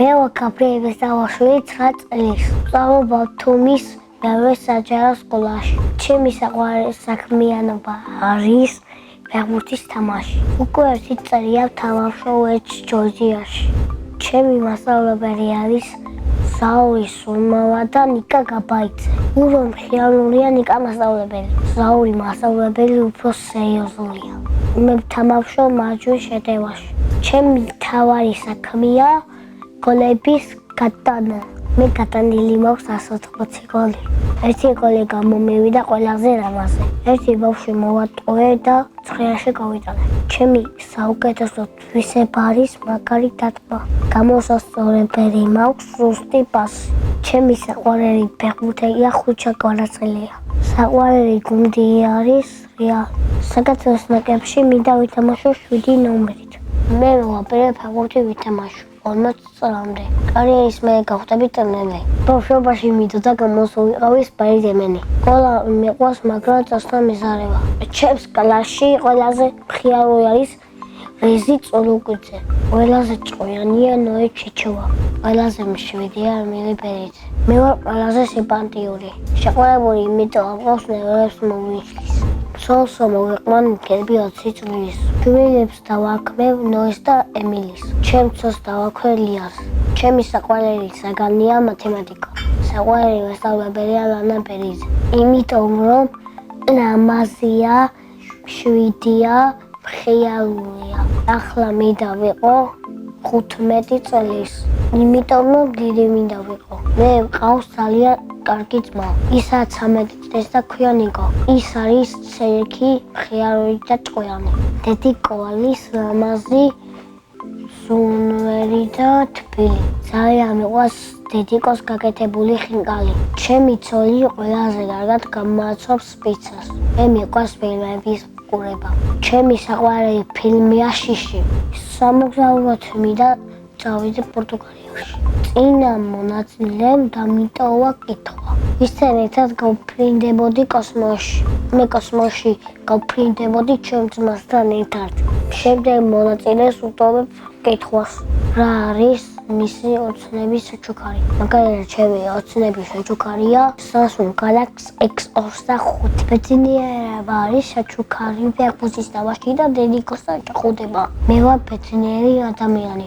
მე ვარ გაბრიელის დავაშვილი 9 წლის. ვსწავლობ ბათუმის მეორე საჯარო სკოლაში. ჩემი საყვარელი საქმიანობა არის ფეხბურთის თამაში. უკვე 1 წელია ვთამაშობ ერთ ჯორჯიაში. ჩემი მასწავლებელი არის ზაური სურმავა და ნიკა გაბაიძე. ურო მხიარულია ნიკა მასწავლებელი. ზაური მასწავლებელი უფრო სერიოზულია. მე ვთამაშობ მარჯვენა შეტევაში. ჩემი მთავარი საქმეა გოლების გატანა. მე გატანილი მაქვს 180 გოლი. ერთი გოლი გამომივიდა ყველაზე ლამაზე. ერთი ბავშვი მოვატყუე და ცხრილში გავიტანე. ჩემი საუკეთესო თვისება არის მაგარი დათბა. გამოსასწორებელი მაქვს სუსტი პასი. ჩემი საყვარელი ფეხბურთელია ხუჩა კვარაცხელია. საყვარელი გუნდი არის რეალი. საქართველოს ნაკრებში მინდა ვითამაშო 7 ნომერით. მე ვაპირებ ფეხბურთი ვითამაშო 40 წლამდე. კარიერის მერე გავხდები ტრენერი. ბავშვობაში მინდოდა გამოსულიყავი სპაიდერმენი. ყველა მიყვარს, მაგრამ წასვლა მიზარება. ჩემს კლასში ყველაზე მხიარული არის რეზი წოლოკვიძე. ყველაზე ჭკვიანია ნოე ჩეჩოვა. ყველაზე მშვიდია ემილი ბერიძე. მე ვარ ყველაზე სიმპათიური. შეყვარებული იმიტომ ამყავს ნევრებს მოვიშლის. სოლსო მოვიყვან მგები 20 წლის. შვილებს დავაქმევ ნოეს და ემილის. ჩემს ძოს დავაქვე ლიას. ჩემი საყვარელი საგანია მათემატიკა. საყვარელი მასწავლებელია ლანა ბერიძე. იმიტომ რომ ლამაზია, მშვიდია, მხიარულია. ახლა მინდა ვიყო 15 წლის. იმიტომ რომ დიდი მინდა ვიყო. მე მყავს ძალიან კარგი ძმა. ისაც 13 წლის და ქვია ნიკო. ის არის ცერქი, მხიარული და ჭკვიანი. დედი კოალის ლამაზი, სუნვერი და თბილი. ძალიან მიყვარს დედიკოს გაკეთებული ხინკალი. ჩემი ცოლი ყველაზე კარგად გამოაცობს პიცას. მე მიყვარს ფილმების ყურება. ჩემი საყვარელი ფილმია შიში. სამოგზაუროდ მინდა წავიდე პორტუგალიაში. წინა მონაწილემ დამიტოვა კითხვა. ვისთან ერთად გავფრინდებოდი კოსმოსში. მე კოსმოსში გავფრინდებოდი ჩემ ძმასთან ერთად. შემდეგ მონაწილეს უტოვებ კითხვას. რა არის მისი ოცნების საჩუქარი? მაგალითად, ჩემი ოცნების საჩუქარია Samsung Galaxy X25. მეცნიერება არის საჩუქარი ფეხბურთის თამაში და დედიკოსთან ჭაყუდება. მე ვარ მეცნიერი ადამიანი.